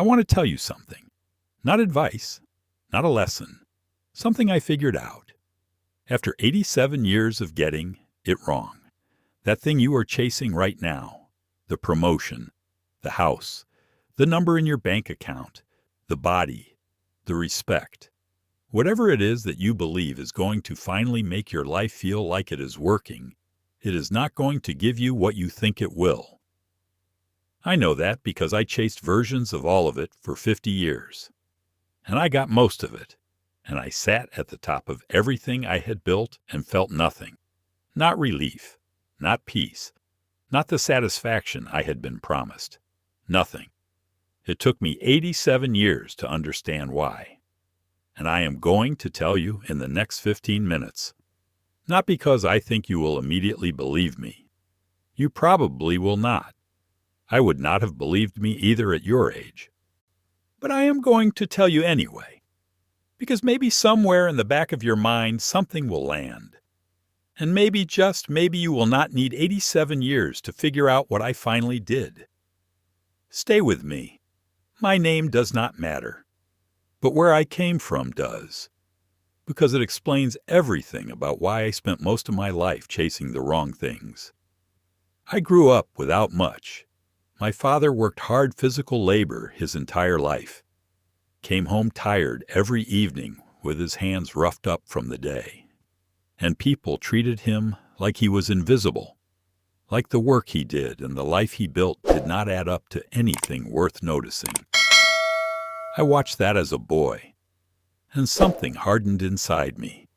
I want to tell you something. Not advice, not a lesson. Something I figured out. After 87 years of getting it wrong. That thing you are chasing right now. The promotion, the house, the number in your bank account, the body, the respect. Whatever it is that you believe is going to finally make your life feel like it is working, it is not going to give you what you think it will. I know that because I chased versions of all of it for 50 years. And I got most of it. And I sat at the top of everything I had built and felt nothing. Not relief, not peace, not the satisfaction I had been promised. Nothing. It took me 87 years to understand why. And I am going to tell you in the next 15 minutes. Not because I think you will immediately believe me. You probably will not. I would not have believed me either at your age. But I am going to tell you anyway, because maybe somewhere in the back of your mind something will land. And maybe, just maybe, you will not need 87 years to figure out what I finally did. Stay with me. My name does not matter, but where I came from does, because it explains everything about why I spent most of my life chasing the wrong things. I grew up without much. My father worked hard physical labor his entire life, came home tired every evening with his hands roughed up from the day, and people treated him like he was invisible, like the work he did and the life he built did not add up to anything worth noticing. I watched that as a boy, and something hardened inside me.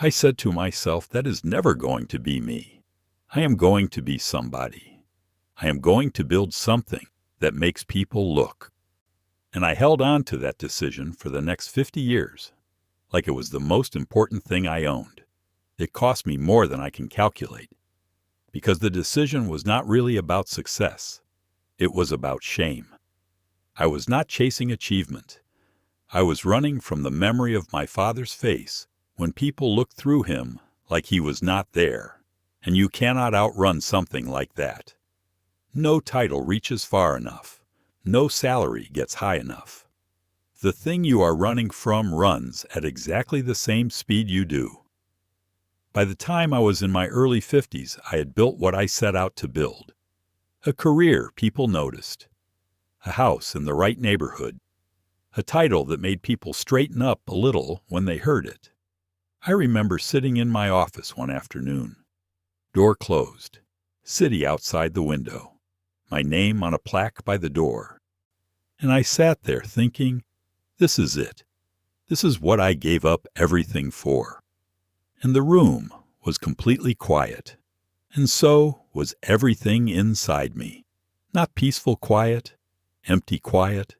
I said to myself, that is never going to be me. I am going to be somebody. I am going to build something that makes people look. And I held on to that decision for the next 50 years, like it was the most important thing I owned. It cost me more than I can calculate, because the decision was not really about success. It was about shame. I was not chasing achievement. I was running from the memory of my father's face when people looked through him like he was not there, and you cannot outrun something like that. No title reaches far enough. No salary gets high enough. The thing you are running from runs at exactly the same speed you do. By the time I was in my early 50s, I had built what I set out to build. A career people noticed. A house in the right neighborhood. A title that made people straighten up a little when they heard it. I remember sitting in my office one afternoon. Door closed. City outside the window. My name on a plaque by the door. And I sat there thinking, this is it. This is what I gave up everything for. And the room was completely quiet. And so was everything inside me. Not peaceful quiet, empty quiet,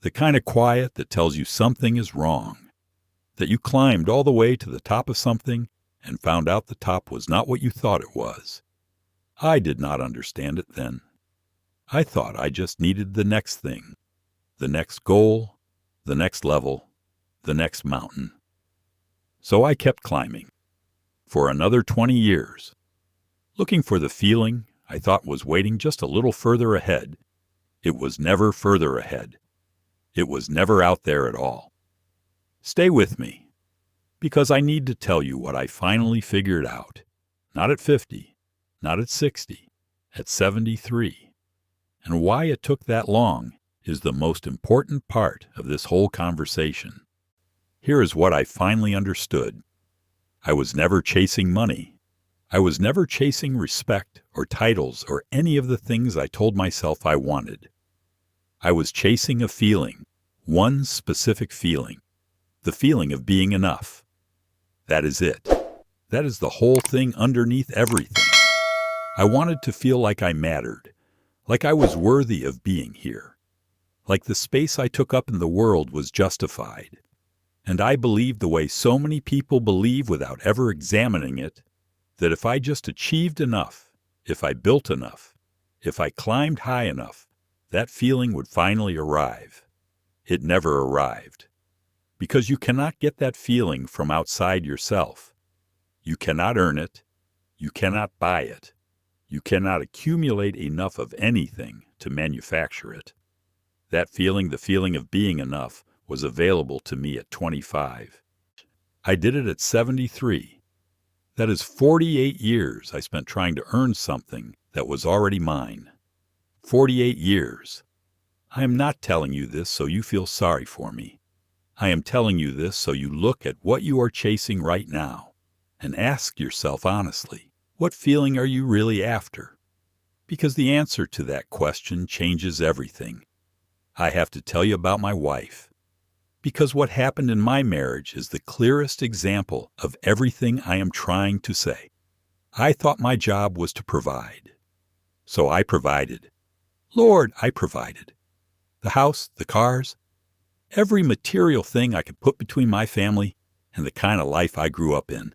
the kind of quiet that tells you something is wrong. That you climbed all the way to the top of something and found out the top was not what you thought it was. I did not understand it then. I thought I just needed the next thing, the next goal, the next level, the next mountain. So I kept climbing for another 20 years, looking for the feeling I thought was waiting just a little further ahead. It was never further ahead. It was never out there at all. Stay with me, because I need to tell you what I finally figured out, not at 50, not at 60, at 73. And why it took that long is the most important part of this whole conversation. Here is what I finally understood. I was never chasing money. I was never chasing respect or titles or any of the things I told myself I wanted. I was chasing a feeling, one specific feeling, the feeling of being enough. That is it. That is the whole thing underneath everything. I wanted to feel like I mattered. Like I was worthy of being here. Like the space I took up in the world was justified. And I believed the way so many people believe without ever examining it, that if I just achieved enough, if I built enough, if I climbed high enough, that feeling would finally arrive. It never arrived. Because you cannot get that feeling from outside yourself. You cannot earn it. You cannot buy it. You cannot accumulate enough of anything to manufacture it. That feeling, the feeling of being enough, was available to me at 25. I did it at 73. That is 48 years I spent trying to earn something that was already mine. 48 years. I am not telling you this so you feel sorry for me. I am telling you this so you look at what you are chasing right now and ask yourself honestly, what feeling are you really after? Because the answer to that question changes everything. I have to tell you about my wife. Because what happened in my marriage is the clearest example of everything I am trying to say. I thought my job was to provide. So I provided. Lord, I provided. The house, the cars, every material thing I could put between my family and the kind of life I grew up in.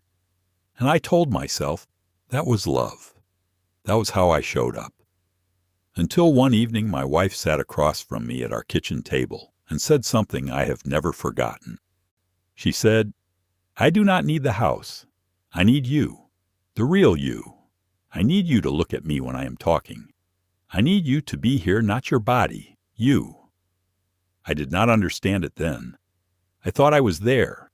And I told myself that was love. That was how I showed up. Until one evening my wife sat across from me at our kitchen table and said something I have never forgotten. She said, "I do not need the house. I need you, the real you. I need you to look at me when I am talking. I need you to be here, not your body, you." I did not understand it then. I thought I was there.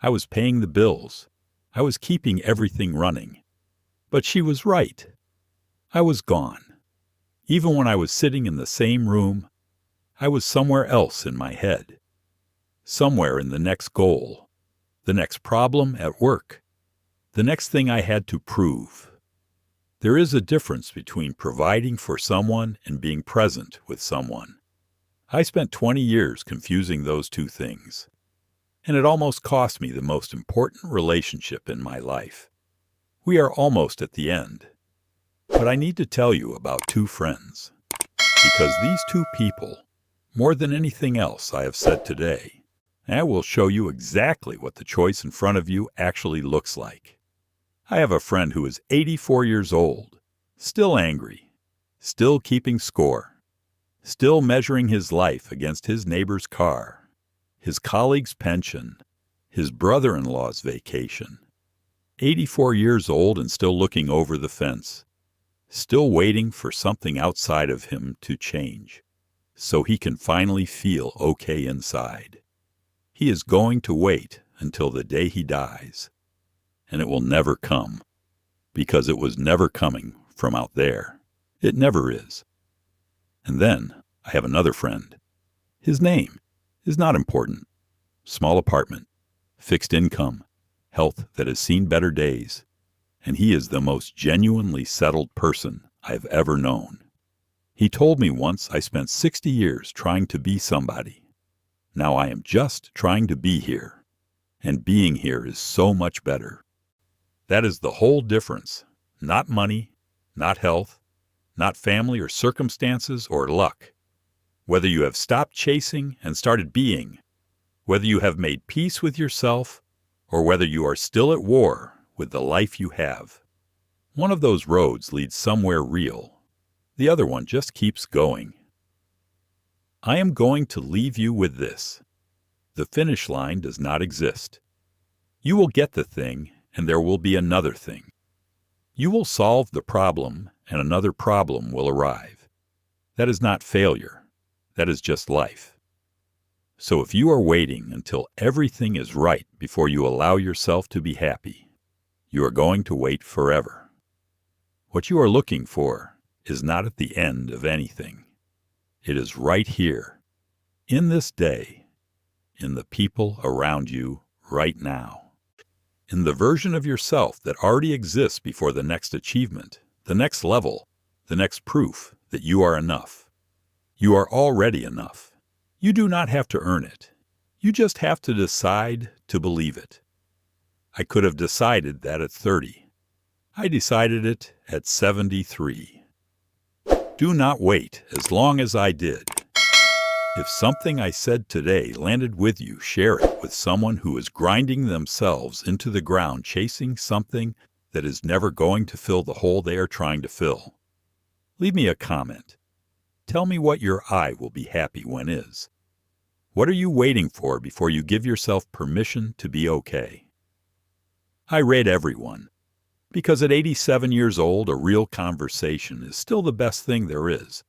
I was paying the bills. I was keeping everything running. But she was right. I was gone. Even when I was sitting in the same room, I was somewhere else in my head. Somewhere in the next goal, the next problem at work, the next thing I had to prove. There is a difference between providing for someone and being present with someone. I spent 20 years confusing those two things, and it almost cost me the most important relationship in my life. We are almost at the end, but I need to tell you about two friends, because these two people, more than anything else I have said today, I will show you exactly what the choice in front of you actually looks like. I have a friend who is 84 years old, still angry, still keeping score, still measuring his life against his neighbor's car, his colleague's pension, his brother-in-law's vacation. 84 years old and still looking over the fence, still waiting for something outside of him to change, so he can finally feel okay inside. He is going to wait until the day he dies, and it will never come, because it was never coming from out there. It never is. And then I have another friend. His name is not important. Small apartment, fixed income, health that has seen better days, and he is the most genuinely settled person I have ever known. He told me once I spent 60 years trying to be somebody. Now I am just trying to be here, and being here is so much better. That is the whole difference. Not money, not health, not family or circumstances or luck. Whether you have stopped chasing and started being, whether you have made peace with yourself, or whether you are still at war with the life you have. One of those roads leads somewhere real. The other one just keeps going. I am going to leave you with this. The finish line does not exist. You will get the thing, and there will be another thing. You will solve the problem, and another problem will arrive. That is not failure. That is just life. So if you are waiting until everything is right before you allow yourself to be happy, you are going to wait forever. What you are looking for is not at the end of anything. It is right here, in this day, in the people around you right now, in the version of yourself that already exists before the next achievement, the next level, the next proof that you are enough. You are already enough. You do not have to earn it. You just have to decide to believe it. I could have decided that at 30. I decided it at 73. Do not wait as long as I did. If something I said today landed with you, share it with someone who is grinding themselves into the ground chasing something that is never going to fill the hole they are trying to fill. Leave me a comment. Tell me what your I will be happy when is. What are you waiting for before you give yourself permission to be okay? I rate everyone, because at 87 years old, a real conversation is still the best thing there is.